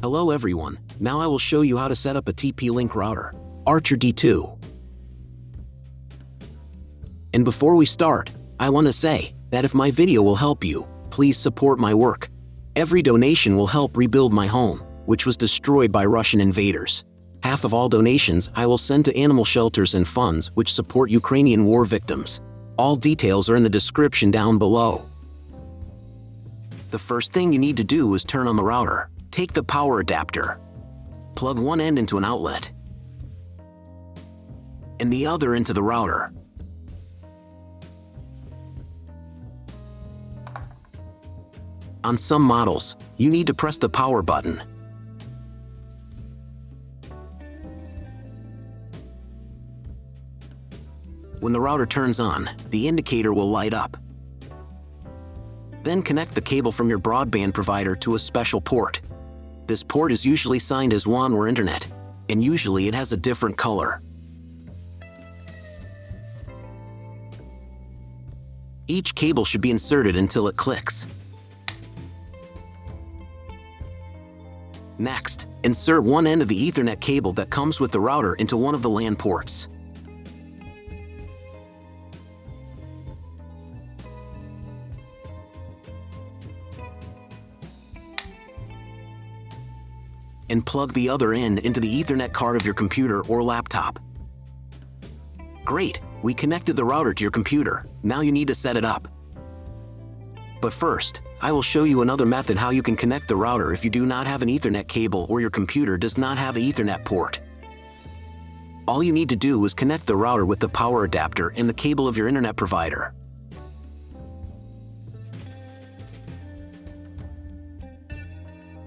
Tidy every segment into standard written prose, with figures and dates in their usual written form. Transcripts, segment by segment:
Hello everyone, now I will show you how to set up a TP-Link router, Archer D2. And before we start, I want to say that if my video will help you, please support my work. Every donation will help rebuild my home, which was destroyed by Russian invaders. Half of all donations I will send to animal shelters and funds which support Ukrainian war victims. All details are in the description down below. The first thing you need to do is turn on the router. Take the power adapter. Plug one end into an outlet and the other into the router. On some models, you need to press the power button. When the router turns on, the indicator will light up. Then connect the cable from your broadband provider to a special port. This port is usually signed as WAN or Internet, and usually it has a different color. Each cable should be inserted until it clicks. Next, insert one end of the Ethernet cable that comes with the router into one of the LAN ports. And plug the other end into the Ethernet card of your computer or laptop. Great, we connected the router to your computer. Now you need to set it up. But first, I will show you another method how you can connect the router if you do not have an Ethernet cable or your computer does not have an Ethernet port. All you need to do is connect the router with the power adapter and the cable of your internet provider.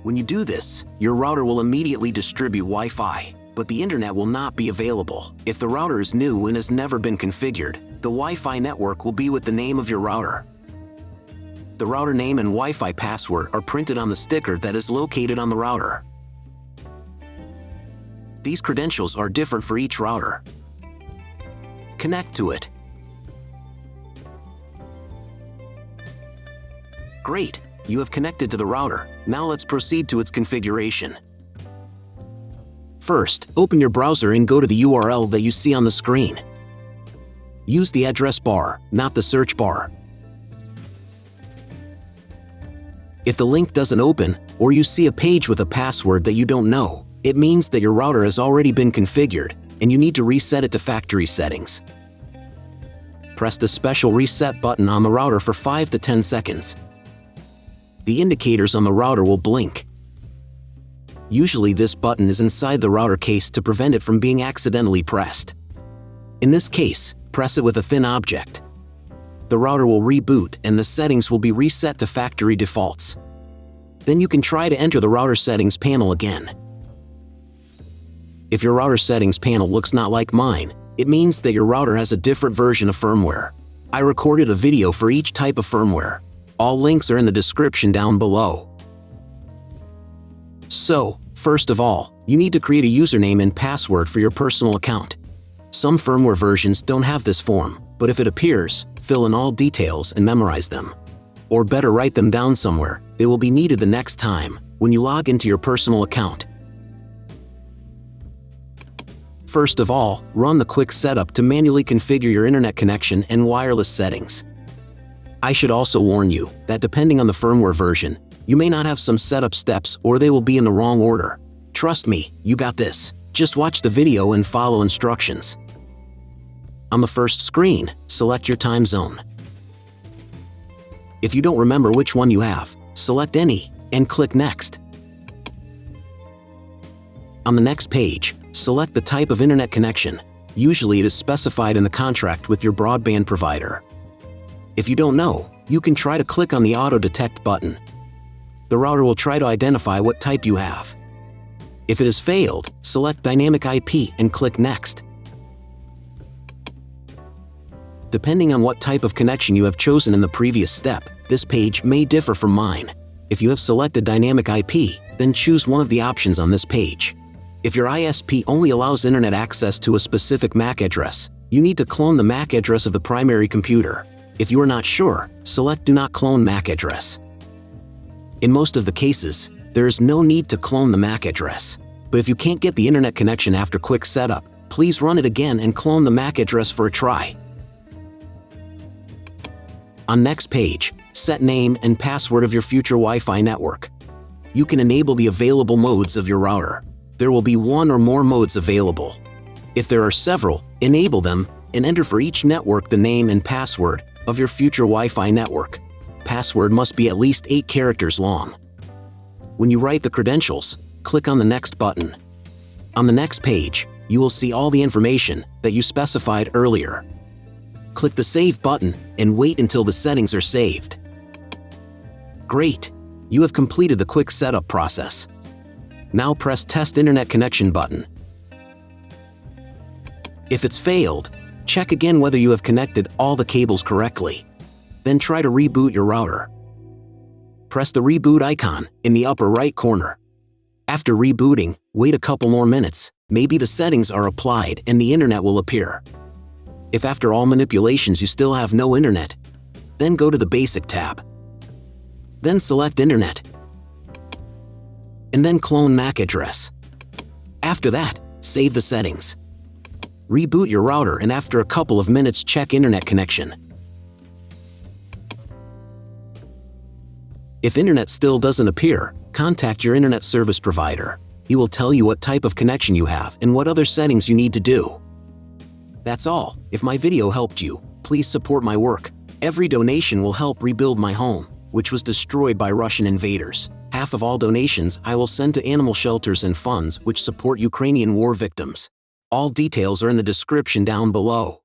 When you do this, your router will immediately distribute Wi-Fi, but the internet will not be available. If the router is new and has never been configured, the Wi-Fi network will be with the name of your router. The router name and Wi-Fi password are printed on the sticker that is located on the router. These credentials are different for each router. Connect to it. Great! You have connected to the router. Now let's proceed to its configuration. First, open your browser and go to the URL that you see on the screen. Use the address bar, not the search bar. If the link doesn't open, or you see a page with a password that you don't know, it means that your router has already been configured, and you need to reset it to factory settings. Press the special reset button on the router for 5 to 10 seconds. The indicators on the router will blink. Usually this button is inside the router case to prevent it from being accidentally pressed. In this case, press it with a thin object. The router will reboot and the settings will be reset to factory defaults. Then you can try to enter the router settings panel again. If your router settings panel looks not like mine, it means that your router has a different version of firmware. I recorded a video for each type of firmware. All links are in the description down below. So, first of all, you need to create a username and password for your personal account. Some firmware versions don't have this form, but if it appears, fill in all details and memorize them. Or better, write them down somewhere. They will be needed the next time when you log into your personal account. First of all, run the quick setup to manually configure your internet connection and wireless settings. I should also warn you that depending on the firmware version, you may not have some setup steps or they will be in the wrong order. Trust me, you got this. Just watch the video and follow instructions. On the first screen, select your time zone. If you don't remember which one you have, select any and click Next. On the next page, select the type of internet connection. Usually it is specified in the contract with your broadband provider. If you don't know, you can try to click on the Auto Detect button. The router will try to identify what type you have. If it has failed, select Dynamic IP and click Next. Depending on what type of connection you have chosen in the previous step, this page may differ from mine. If you have selected Dynamic IP, then choose one of the options on this page. If your ISP only allows internet access to a specific MAC address, you need to clone the MAC address of the primary computer. If you are not sure, select Do Not Clone MAC Address. In most of the cases, There is no need to clone the MAC address. But if you can't get the internet connection after quick setup, please run it again and clone the MAC address for a try. On next page, set name and password of your future Wi-Fi network. You can enable the available modes of your router. There will be one or more modes available. If there are several, enable them and enter for each network the name and password of your future Wi-Fi network. Password must be at least 8 characters long. When you write the credentials, click on the Next button. On the next page, you will see all the information that you specified earlier. Click the Save button and wait until the settings are saved. Great! You have completed the quick setup process. Now press Test Internet Connection button. If it's failed, check again whether you have connected all the cables correctly. Then try to reboot your router. Press the reboot icon in the upper right corner. After rebooting, wait a couple more minutes. Maybe the settings are applied and the internet will appear. If after all manipulations you still have no internet, then go to the Basic tab. Then select Internet. And then clone MAC address. After that, save the settings. Reboot your router and after a couple of minutes check internet connection. If internet still doesn't appear, contact your internet service provider. He will tell you what type of connection you have and what other settings you need to do. That's all. If my video helped you, please support my work. Every donation will help rebuild my home, which was destroyed by Russian invaders. Half of all donations I will send to animal shelters and funds which support Ukrainian war victims. All details are in the description down below.